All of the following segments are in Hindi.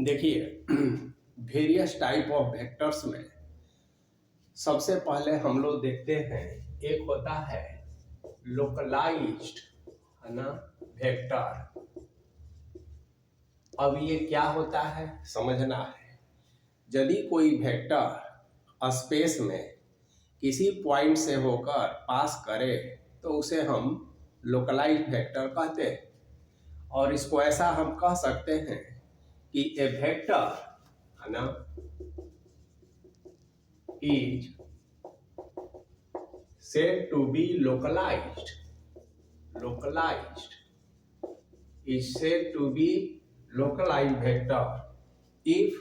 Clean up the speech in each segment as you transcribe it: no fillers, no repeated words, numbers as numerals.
देखिए, वेरियस टाइप ऑफ वेक्टर्स में सबसे पहले हम लोग देखते हैं, एक होता है लोकलाइज्ड, है ना, वेक्टर। अब ये क्या होता है समझना है। यदि कोई वेक्टर स्पेस में किसी पॉइंट से होकर पास करे तो उसे हम लोकलाइज्ड वेक्टर कहते हैं। और इसको ऐसा हम कह सकते हैं कि ए वेक्टर, है ना, is said to be localized is said to be localized vector if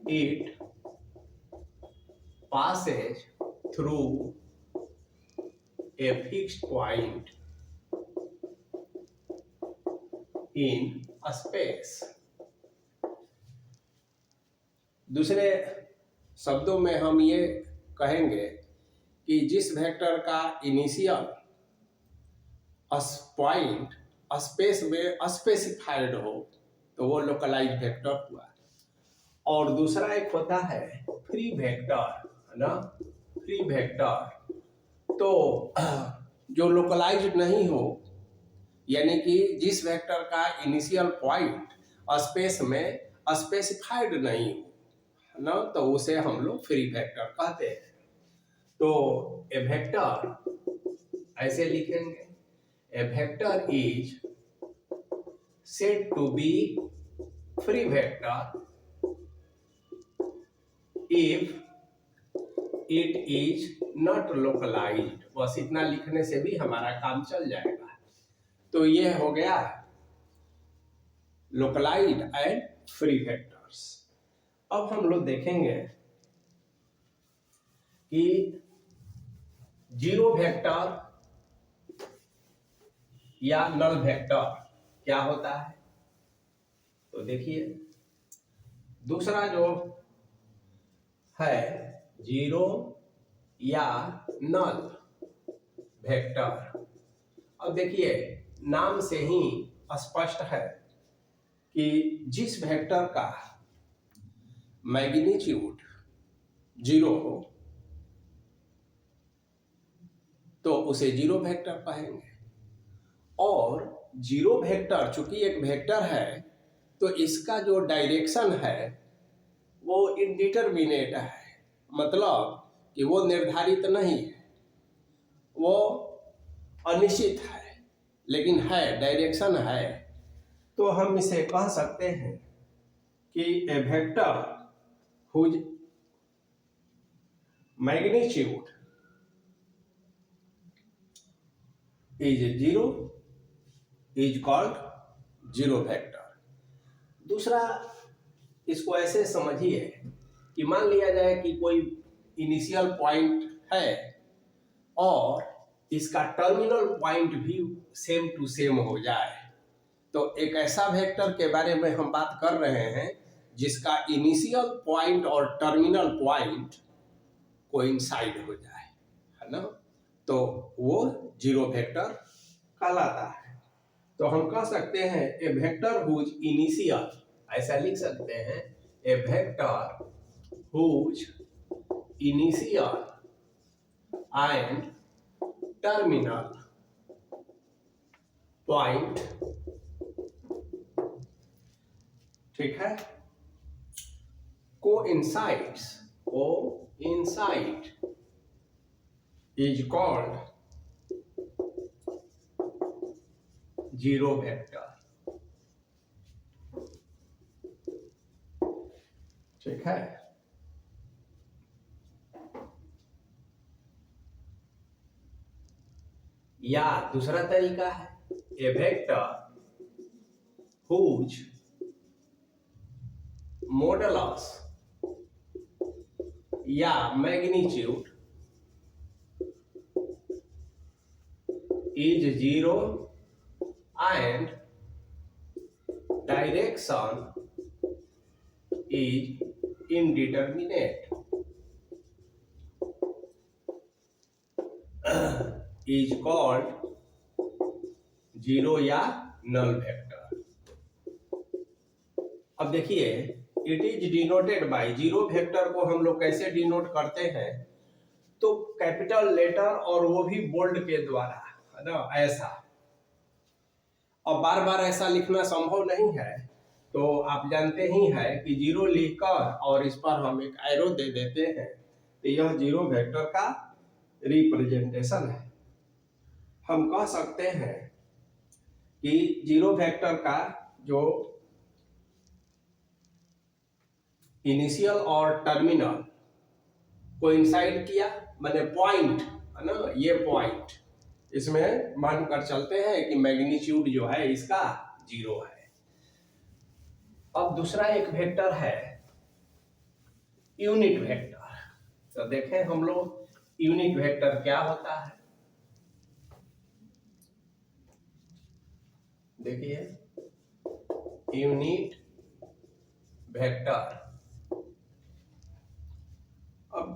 it passes through a fixed point in a space। दूसरे शब्दों में हम ये कहेंगे कि जिस वेक्टर का इनिशियल पॉइंट स्पेस में स्पेसिफाइड हो तो वो लोकलाइज्ड वेक्टर हुआ। और दूसरा एक होता है फ्री वेक्टर, है ना, फ्री वेक्टर। तो जो लोकलाइज्ड नहीं हो, यानी कि जिस वेक्टर का इनिशियल पॉइंट स्पेस में स्पेसिफाइड नहीं हो, है ना, तो उसे हम लोग फ्री वेक्टर कहते हैं। तो ए वेक्टर ऐसे लिखेंगे, a vector is said to be free vector if it is not localized. बस इतना लिखने से भी हमारा काम चल जाएगा। तो ये हो गया लोकलाइज्ड एंड फ्री वेक्टर्स। अब हम लोग देखेंगे कि जीरो वेक्टर या नल वेक्टर क्या होता है। तो देखिए, दूसरा जो है जीरो या नल वेक्टर। अब देखिए, नाम से ही स्पष्ट है कि जिस वेक्टर का मैग्नीट्यूड जीरो हो तो उसे जीरो वेक्टर कहेंगे। और जीरो वेक्टर चूंकि एक वेक्टर है तो इसका जो डायरेक्शन है वो इनडिटरमिनेट है, मतलब कि वो निर्धारित नहीं है, वो अनिश्चित है, लेकिन है, डायरेक्शन है। तो हम इसे कह सकते हैं कि a vector whose magnitude is zero is called zero vector. दूसरा, इसको ऐसे समझिए कि मान लिया जाए कि कोई इनिशियल पॉइंट है और इसका टर्मिनल पॉइंट भी सेम टू सेम हो जाए, तो एक ऐसा वेक्टर के बारे में हम बात कर रहे हैं जिसका इनिशियल पॉइंट और टर्मिनल पॉइंट कोइंसाइड हो जाए, है ना, तो वो जीरो वेक्टर कहलाता है। तो हम कह सकते हैं ए वेक्टर हुज इनिशियल, ऐसा लिख सकते हैं, a vector whose initial and terminal point, ठीक है, coincide is called zero vector, ठीक है। या दूसरा तरीका है ए वेक्टर हुज मॉडुलस या magnitude is zero and direction is indeterminate is called zero या नल वेक्टर। अब देखिए, it is denoted by, zero vector को हम लोग कैसे डिनोट करते हैं, तो कैपिटल लेटर और वो भी बोल्ड के द्वारा, है ना, ऐसा। और बार बार ऐसा लिखना संभव नहीं है, तो आप जानते ही हैं कि जीरो लिखकर और इस पर हम एक एरो दे देते हैं, तो यह जीरो वेक्टर का रिप्रेजेंटेशन है। हम कह सकते हैं कि जीरो वेक्टर का जो इनिशियल और टर्मिनल कोइंसाइड किया, माने पॉइंट, है ना, ये पॉइंट, इसमें मानकर चलते हैं कि मैग्नीट्यूड जो है इसका जीरो है। अब दूसरा एक वेक्टर है यूनिट वेक्टर। तो देखें हम लोग यूनिट वेक्टर क्या होता है। देखिए, यूनिट वेक्टर, अब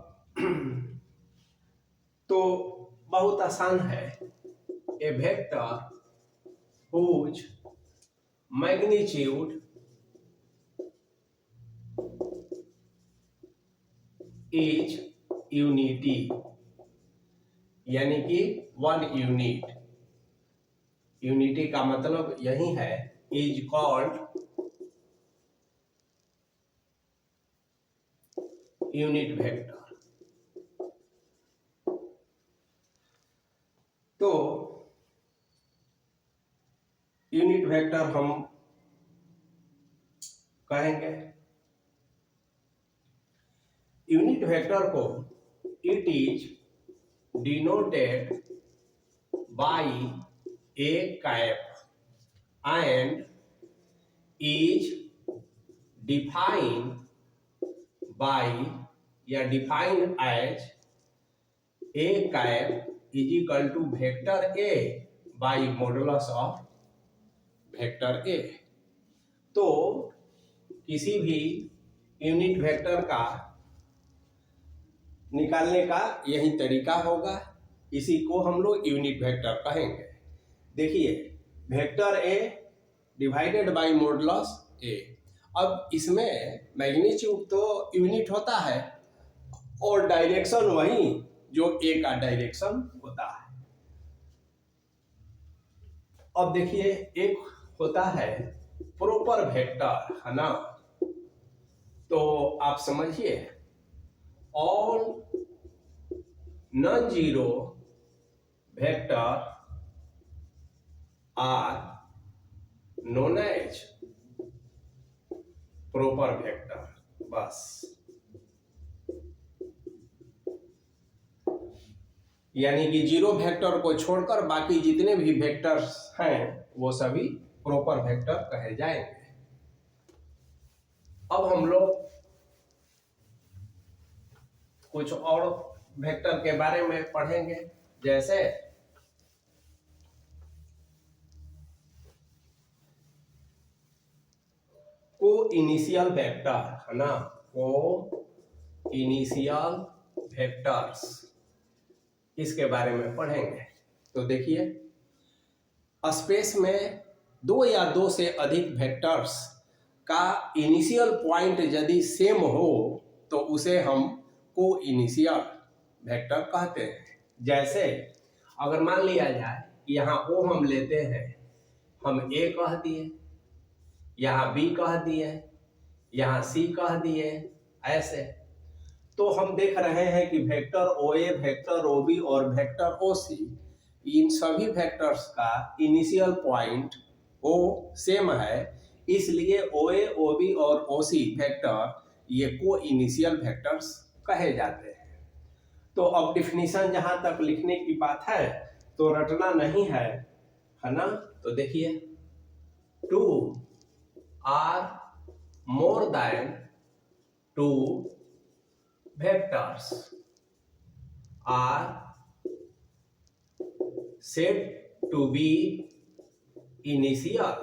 तो बहुत आसान है। A vector whose magnitude is unity, यानी कि वन यूनिट। यूनिटी का मतलब यही है, इज कॉल्ड यूनिट वेक्टर। तो यूनिट वेक्टर हम कहेंगे, यूनिट वेक्टर को it is denoted by A cap and is defined by या defined as A cap is equal to vector A by modulus of vector A. तो किसी भी यूनिट वेक्टर का निकालने का यही तरीका होगा, इसी को हम लोग यूनिट वेक्टर कहेंगे। देखिए, vector A divided by modulus A. अब इसमें मैग्नीट्यूड तो यूनिट होता है और डायरेक्शन वही जो ए का डायरेक्शन होता है। अब देखिए, एक होता है प्रॉपर वेक्टर, है ना, तो आप समझिए, all non zero vector are known as proper vector. बस, यानी कि जीरो वेक्टर को छोड़कर बाकी जितने भी वेक्टर्स हैं वो सभी प्रॉपर वेक्टर कहे जाएंगे। अब हम लोग कुछ और वेक्टर के बारे में पढ़ेंगे, जैसे को इनिशियल वेक्टर, है ना, को इनिशियल वेक्टर्स, इसके बारे में पढ़ेंगे। तो देखिए, स्पेस में दो या दो से अधिक वेक्टर्स का इनिशियल पॉइंट यदि सेम हो तो उसे हम को इनिशियल वेक्टर कहते हैं। जैसे अगर मान लिया जाए कि यहाँ ओ हम लेते हैं, हम ए कह दिए, यहाँ बी कह दिए, यहाँ सी कह दिए, ऐसे। तो हम देख रहे हैं कि वेक्टर ओ ए, वेक्टर ओ बी और वेक्टर ओ सी, इन सभी वेक्टर्स का इनिशियल पॉइंट ओ सेम है, इसलिए ओ ए, ओ बी और ओ सी वेक्टर ये को इनिशियल वेक्टर्स कहे जाते हैं। तो अब डिफिनीशन जहां तक लिखने की बात है तो रटना नहीं है ना। तो देखिए, two or more than two vectors are said to be initial,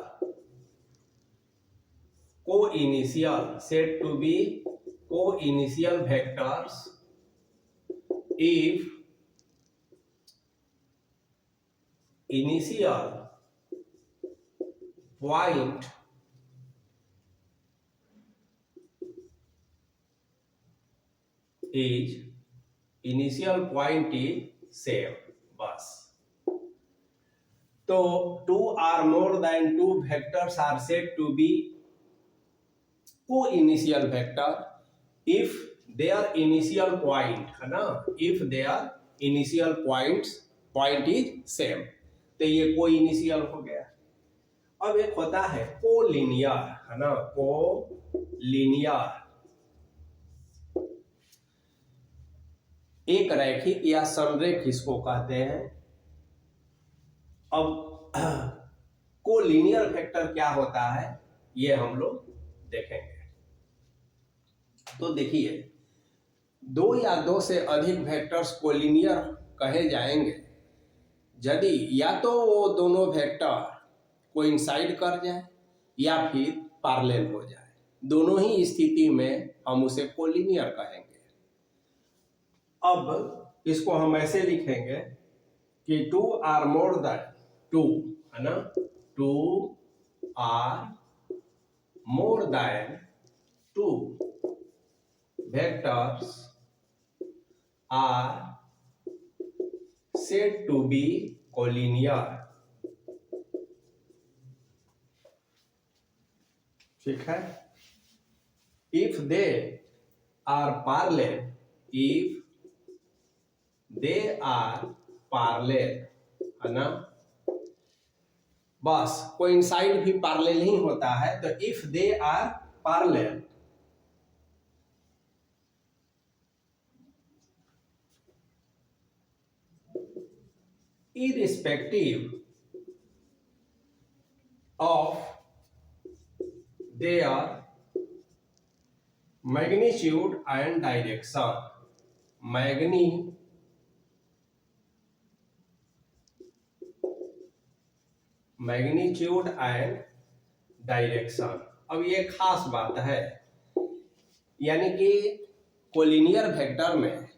said to be co-initial vectors if initial point is initial point is same, बस। तो 2 or more than 2 vectors are said to be co-initial vector if their initial point, है ना, if their initial point is same, तो ये co-initial हो गया। अब एक होता है co-linear, है ना, co-linear, एक रैखिक या समरेख इसको कहते हैं। अब कोलिनियर वेक्टर क्या होता है ये हम लोग देखेंगे। तो देखिए, 2 या 2 से अधिक वेक्टर्स कोलिनियर कहे जाएंगे यदि या तो वो दोनों वेक्टर कोइंसाइड कर जाए या फिर पैरेलल हो जाए। दोनों ही स्थिति में हम उसे कोलिनियर कहेंगे। अब इसको हम ऐसे लिखेंगे कि 2 or more than 2, है ना, 2 or more than 2 vectors are said to be collinear, ठीक है। if they are parallel, है ना, बस कोइंसाइड भी पैरेलल ही होता है। तो if they are parallel, irrespective of their magnitude and direction, magnitude and direction. अब ये खास बात है, यानी कि कोलिनियर वेक्टर में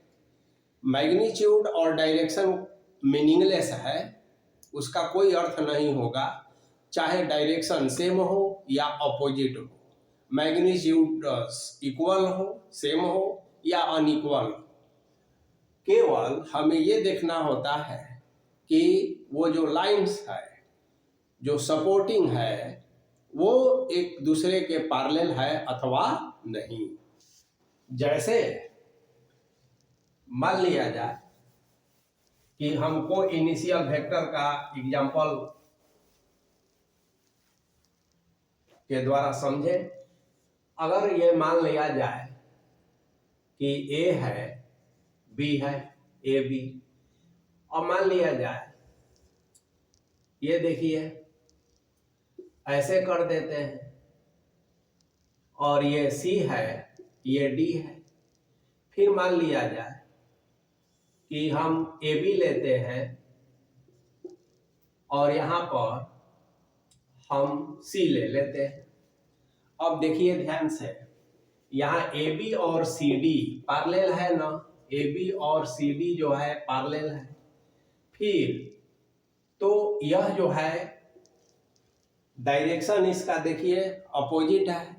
मैग्नीट्यूड और डायरेक्शन मीनिंगलेस है, उसका कोई अर्थ नहीं होगा, चाहे डायरेक्शन सेम हो या अपोजिट हो, मैग्नीट्यूड इक्वल हो, सेम हो या अनइक्वल हो। केवल हमें ये देखना होता है कि वो जो लाइंस है, जो सपोर्टिंग है, वो एक दूसरे के पैरेलल है अथवा नहीं। जैसे मान लिया जाए कि हमको इनिशियल वेक्टर का एग्जांपल के द्वारा समझे। अगर ये मान लिया जाए कि ए है, बी है, ए बी, और मान लिया जाए, ये देखिए ऐसे कर देते हैं, और ये सी है, ये डी है। फिर मान लिया जाए कि हम ए बी लेते हैं और यहां पर हम सी ले लेते हैं। अब देखिए ध्यान से, यहाँ ए बी और सी डी पैरेलल है ना, ए बी और सी डी जो है पैरेलल है। फिर तो यह जो है डायरेक्शन इसका देखिए अपोजिट है,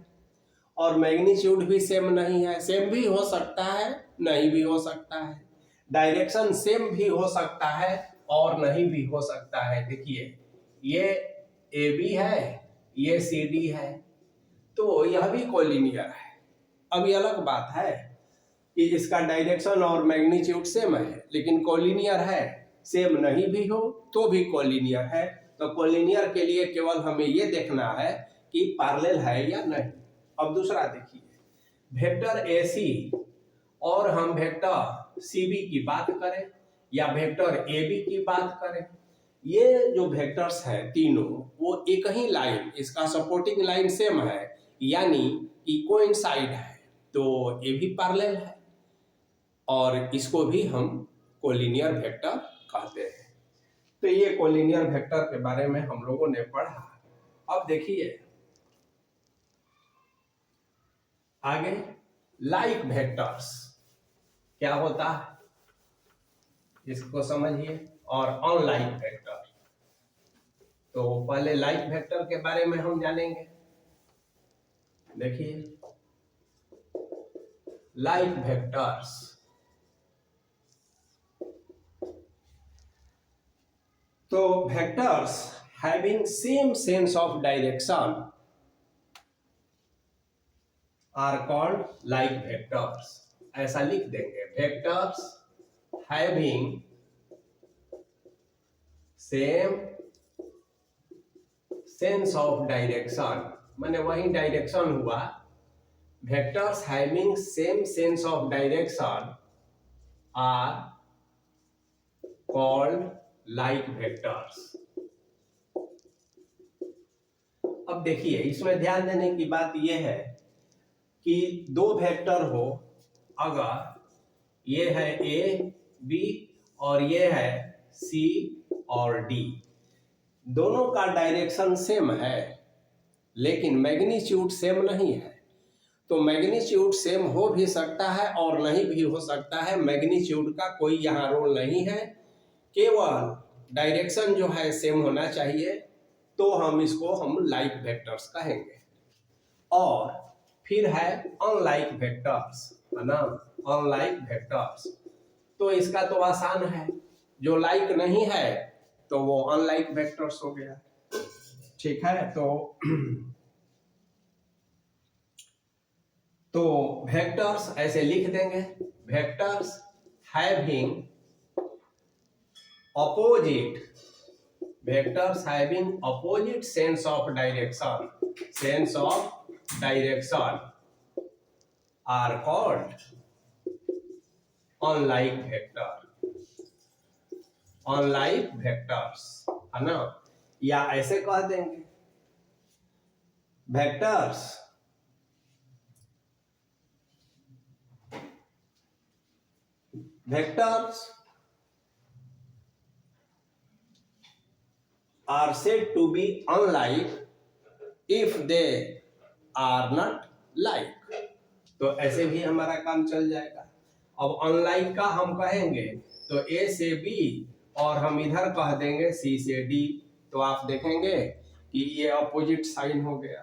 और मैग्नीट्यूड भी सेम नहीं है। सेम भी हो सकता है, नहीं भी हो सकता है। डायरेक्शन सेम भी हो सकता है और नहीं भी हो सकता है। देखिए ये ए बी है, ये सी डी है, तो यह भी कोलिनियर है। अब ये अलग बात है कि इसका डायरेक्शन और मैग्नीट्यूड सेम है, लेकिन कोलिनियर है। सेम नहीं भी हो तो भी कोलिनियर है। तो कोलिनियर के लिए केवल हमें ये देखना है कि पैरेलल है या नहीं। अब दूसरा देखिए, वेक्टर ए सी और हम वेक्टर सी बी की बात करें या वेक्टर ए बी की बात करें, ये जो वेक्टर्स हैं तीनों, वो एक ही लाइन, इसका सपोर्टिंग लाइन सेम है, यानी कि कोइंसाइड है, तो ये भी पैरेलल है, और इसको भी हम कोलिनियर वेक्टर कहते हैं। तो ये कोलिनियर वेक्टर के बारे में हम लोगों ने पढ़ा। अब देखिए आगे, लाइक वेक्टर्स क्या होता है इसको समझिए, और अनलाइक वेक्टर। तो पहले लाइक वेक्टर के बारे में हम जानेंगे। देखिए like vectors. तो vectors having same sense of direction are called like vectors. ऐसा लिख देंगे, vectors having same sense of direction, माने वही डायरेक्शन हुआ. Vectors having same sense of direction are called like vectors. अब देखिए, इसमें ध्यान देने की बात यह है कि दो वेक्टर हो, अगर ये है ए बी और ये है सी और डी, दोनों का डायरेक्शन सेम है लेकिन मैग्नीट्यूड सेम नहीं है. तो मैग्नीट्यूड सेम हो भी सकता है और नहीं भी हो सकता है. मैग्नीट्यूड का कोई यहाँ रोल नहीं है, केवल डायरेक्शन जो है सेम होना चाहिए. तो हम लाइक वेक्टर्स कहेंगे. और फिर है अनलाइक वेक्टर्स, है ना, अनलाइक वेक्टर्स. तो इसका तो आसान है, जो लाइक नहीं है तो वो अनलाइक वेक्टर्स हो गया. ठीक है, तो वेक्टर्स ऐसे लिख देंगे, vectors having opposite, vectors having opposite sense of direction, sense of direction are called unlike vector, unlike vectors, है ना. या ऐसे कह देंगे, vectors vectors are said to be unlike if they are not like. तो ऐसे भी हमारा काम चल जाएगा. अब अनलाइक का हम कहेंगे तो ए से बी और हम इधर कह देंगे सी से डी. तो आप देखेंगे कि ये अपोजिट साइन हो गया,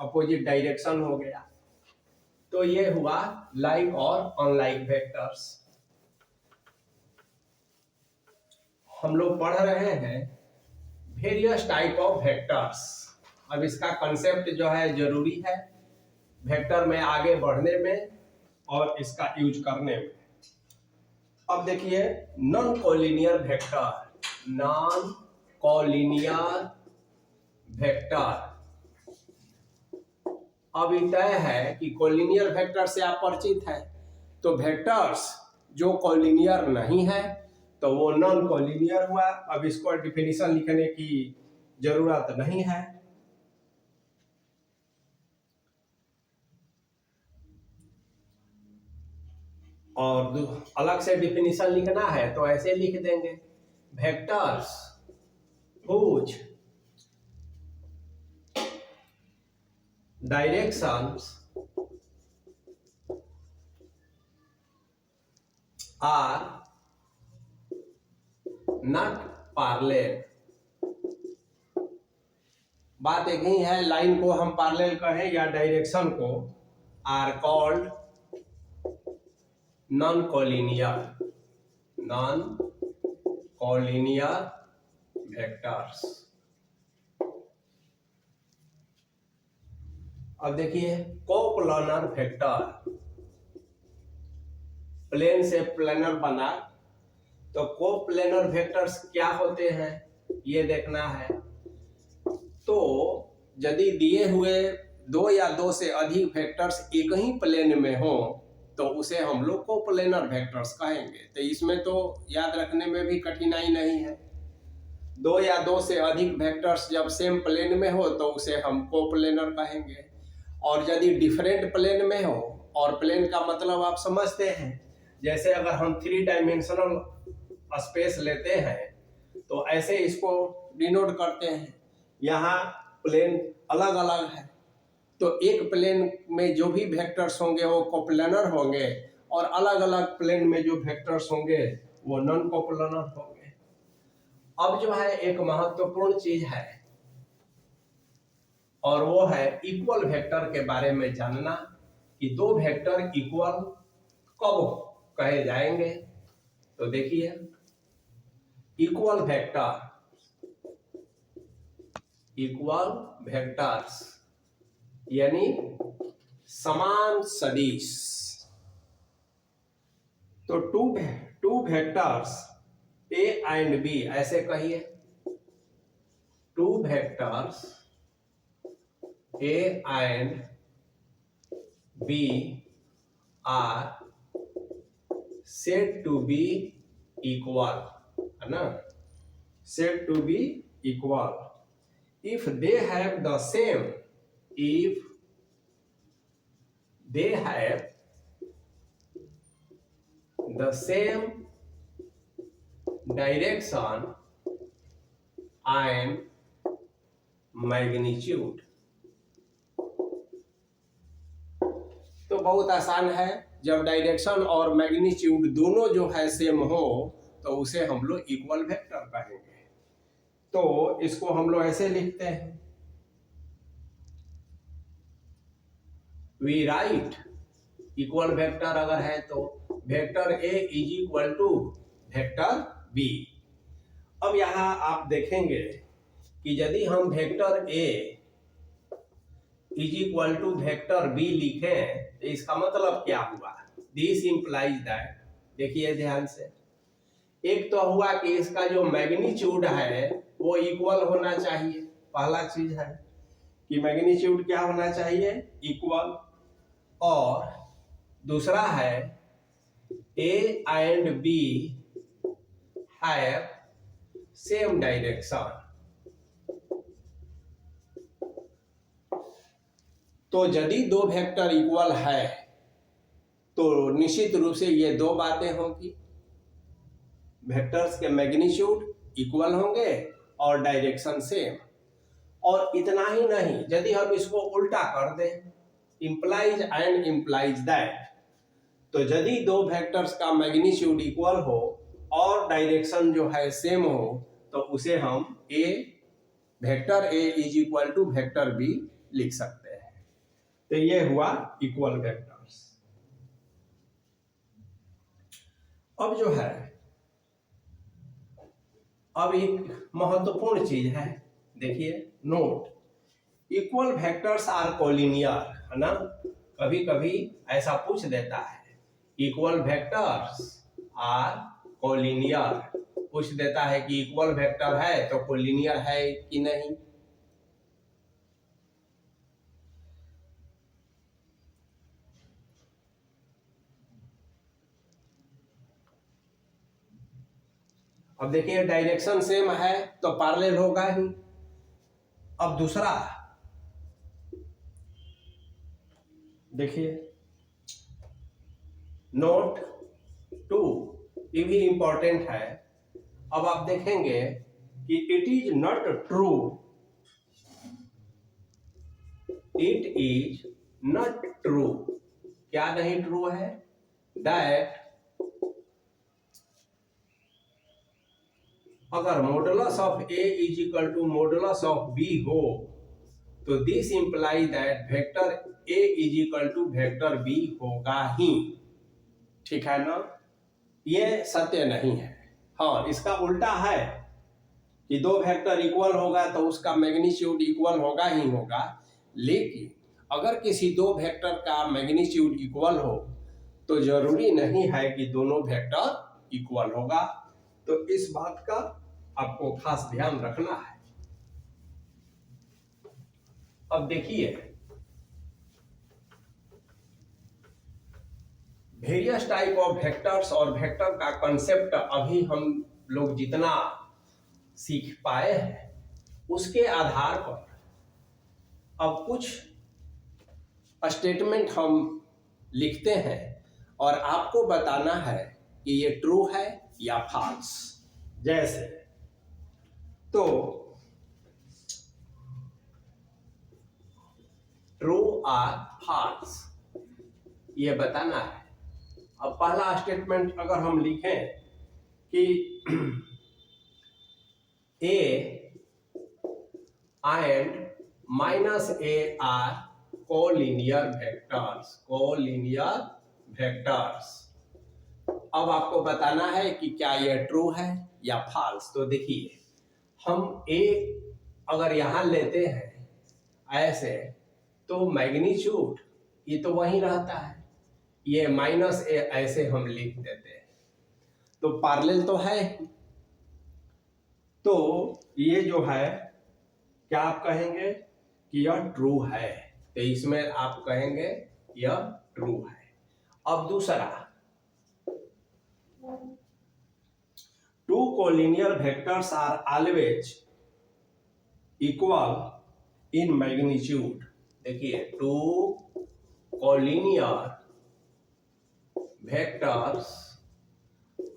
अपोजिट डायरेक्शन हो गया. तो ये हुआ लाइक और अनलाइक वेक्टर्स. हम लोग पढ़ रहे हैं वेरियस टाइप ऑफ वेक्टर्स. अब इसका कंसेप्ट जो है जरूरी है वेक्टर में आगे बढ़ने में और इसका यूज करने में. अब देखिए, non collinear vector, non collinear vector. अब तय है कि कोलिनियर वेक्टर से आप परिचित है. तो वेक्टर्स जो कोलिनियर नहीं है तो वो नॉन कोलिनियर हुआ. अब इसको डिफिनीशन लिखने की जरूरत नहीं है. और अलग से डिफिनीशन लिखना है तो ऐसे लिख देंगे, vectors whose directions are not parallel. बात एक ही है, लाइन को हम पैरेलल कहें या डायरेक्शन को, are called non collinear, non collinear vectors. अब देखिए, कोप्लानर वेक्टर, प्लेन से प्लेनर बना. तो कोप्लेनर वेक्टर्स क्या होते हैं ये देखना है. तो यदि दिए हुए दो या दो से अधिक वेक्टर्स एक ही प्लेन में हो तो उसे हम लोग कोप्लेनर वेक्टर्स कहेंगे. तो इसमें तो याद रखने में भी कठिनाई नहीं है. दो या दो से अधिक वेक्टर्स जब सेम प्लेन में हो तो उसे हम कोप्लेनर कहेंगे. और यदि डिफरेंट प्लेन में हो, और प्लेन का मतलब आप समझते हैं, जैसे अगर हम 3 डायमेंशनल स्पेस लेते हैं तो ऐसे इसको डिनोट करते हैं. यहाँ प्लेन अलग अलग है तो एक प्लेन में जो भी वेक्टर्स होंगे वो कोप्लेनर होंगे और अलग अलग प्लेन में जो वेक्टर्स होंगे वो नॉन कोप्लेनर होंगे. अब जो है एक महत्वपूर्ण चीज है और वो है इक्वल वेक्टर के बारे में जानना. कि दो वेक्टर इक्वल कब कहे जाएंगे। तो देखिए, इक्वल वेक्टर्स यानी समान सदिश। तो two vectors A and B, ऐसे कहिए, two vectors A and B are said to be equal, है ना, said to be equal if they have the same, if they have the same direction and magnitude। तो बहुत आसान है, जब डायरेक्शन और मैग्नीट्यूड दोनों जो है सेम हो तो उसे हम लोग इक्वल वेक्टर कहेंगे। तो इसको हम लोग ऐसे लिखते हैं, वी राइट इक्वल वेक्टर अगर है तो vector A is equal to vector B. अब यहां आप देखेंगे कि यदि हम vector A is equal to vector B लिखें तो इसका मतलब क्या हुआ, दिस इंप्लाइज दैट, देखिए ध्यान से, एक तो हुआ कि इसका जो मैग्नीट्यूड है वो इक्वल होना चाहिए, पहला चीज है कि मैग्नीट्यूड क्या होना चाहिए, इक्वल। और दूसरा है A and B have same direction. तो यदि दो वेक्टर इक्वल है तो निश्चित रूप से ये दो बातें होंगी, वेक्टर्स के मैग्नीट्यूड इक्वल होंगे और डायरेक्शन सेम। और इतना ही नहीं, यदि हम इसको उल्टा कर दें, इंप्लाइज एंड इंप्लाइज दैट, तो यदि दो वेक्टर्स का मैग्नीट्यूड इक्वल हो और डायरेक्शन जो है सेम हो तो उसे हम vector A is equal to vector B लिख सकते हैं। तो ये हुआ इक्वल वेक्टर्स। अब जो है, अब एक महत्वपूर्ण चीज है, देखिए note, equal vectors are collinear, है ना, कभी कभी ऐसा पूछ देता है, इक्वल वेक्टर्स आर कोलिनियर, पूछ देता है कि इक्वल वेक्टर है तो कोलिनियर है कि नहीं। अब देखिए डायरेक्शन सेम है तो पैरेलल होगा ही। अब दूसरा देखिए, नोट 2, ये भी इंपॉर्टेंट है। अब आप देखेंगे कि it is not true, it is not true, क्या नहीं ट्रू है, दैट अगर modulus of A is equal to modulus of B हो तो this imply that vector A is equal to vector B होगा ही, ठीक है ना। ये सत्य नहीं है। हाँ, इसका उल्टा है कि दो वेक्टर इक्वल होगा तो उसका मैग्नीट्यूड इक्वल होगा ही होगा, लेकिन अगर किसी दो वेक्टर का मैग्नीट्यूड इक्वल हो तो जरूरी नहीं है कि दोनों वेक्टर इक्वल होगा। तो इस बात का आपको खास ध्यान रखना है। अब देखिए, वेरियस टाइप ऑफ वेक्टर्स और वेक्टर का कंसेप्ट अभी हम लोग जितना सीख पाए हैं उसके आधार पर अब कुछ स्टेटमेंट हम लिखते हैं और आपको बताना है कि ये ट्रू है या फॉल्स। जैसे तो ट्रू और फॉल्स ये बताना है। अब पहला स्टेटमेंट अगर हम लिखें कि A and minus A R collinear vectors, collinear vectors. अब आपको बताना है कि क्या यह ट्रू है या फॉल्स। तो देखिए, हम ए अगर यहां लेते हैं ऐसे, तो मैग्नीट्यूड ये तो वहीं रहता है, ये माइनस ए ऐसे हम लिख देते हैं, तो पैरेलल तो है। तो ये जो है क्या आप कहेंगे कि यह ट्रू है, तो इसमें आप कहेंगे यह ट्रू है। अब दूसरा, two collinear vectors are always equal in magnitude. देखिए, two collinear vectors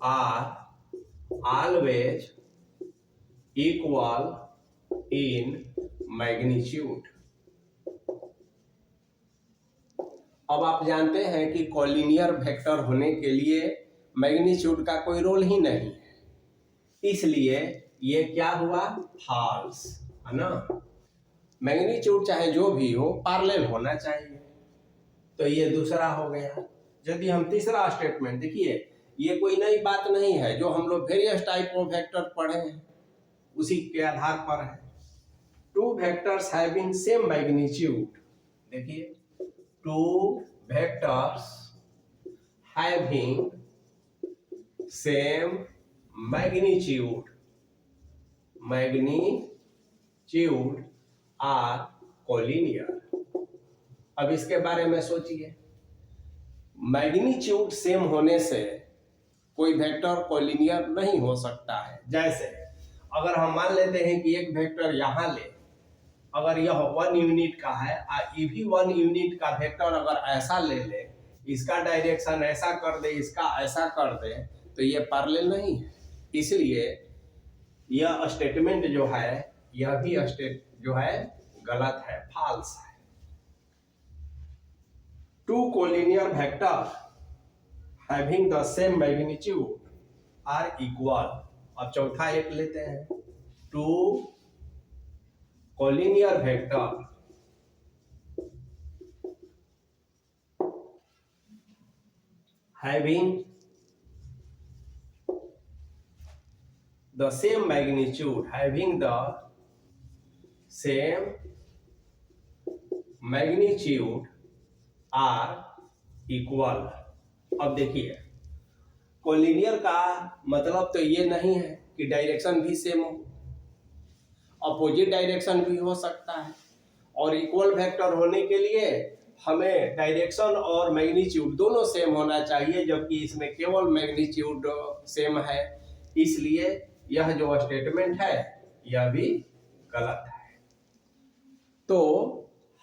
are always equal in magnitude. अब आप जानते हैं कि कोलिनियर वेक्टर होने के लिए मैग्नीट्यूड का कोई रोल ही नहीं है, इसलिए ये क्या हुआ, फॉल्स, है ना। मैग्नीट्यूड चाहे जो भी हो पैरेलल होना चाहिए, तो ये दूसरा हो गया। यदि हम तीसरा स्टेटमेंट, देखिए ये कोई नई बात नहीं है, जो हम लोग वेरियस टाइप ऑफ वेक्टर पढ़े हैं उसी के आधार पर है। Two vectors having same magnitude, देखिए two vectors having same magnitude, magnitude are collinear. अब इसके बारे में सोचिए, मैग्नीट्यूड सेम होने से कोई वेक्टर कोलिनियर नहीं हो सकता है। जैसे अगर हम मान लेते हैं कि एक वेक्टर यहाँ ले, अगर यह 1 यूनिट का है और ये भी 1 यूनिट का वेक्टर अगर ऐसा ले ले, इसका डायरेक्शन ऐसा कर दे, इसका ऐसा कर दे, तो ये पैरेलल नहीं है। इसलिए यह स्टेटमेंट जो है, यह भी स्टेट जो है गलत है, फॉल्स है। Two collinear vector having the same magnitude are equal. अब चौथा एक लेते हैं, two collinear vector having the same magnitude, having the same magnitude are equal। अब देखिए, कोलिनियर का मतलब तो ये नहीं है कि डायरेक्शन भी सेम हो, अपोजिट डायरेक्शन भी हो सकता है, और इक्वल वेक्टर होने के लिए हमें डायरेक्शन और मैग्नीट्यूड दोनों सेम होना चाहिए, जबकि इसमें केवल मैग्नीट्यूड सेम है। इसलिए यह जो स्टेटमेंट है यह भी गलत है। तो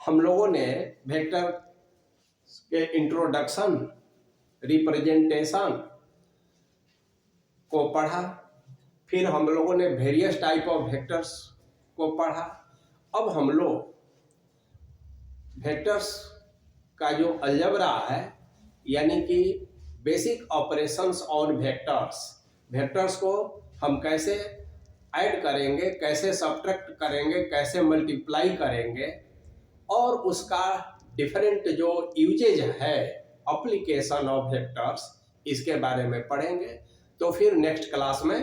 हम लोगों ने वेक्टर के इंट्रोडक्शन, रिप्रेजेंटेशन को पढ़ा, फिर हम लोगों ने वेरियस टाइप ऑफ वेक्टर्स को पढ़ा। अब हम लोग वेक्टर्स का जो अलजेब्रा है, यानी कि basic operations on vectors, vectors को हम कैसे ऐड करेंगे, कैसे सब्ट्रैक्ट करेंगे, कैसे मल्टीप्लाई करेंगे, और उसका डिफरेंट जो यूजेज है, एप्लीकेशन ऑफ वेक्टर्स, इसके बारे में पढ़ेंगे। तो फिर नेक्स्ट क्लास में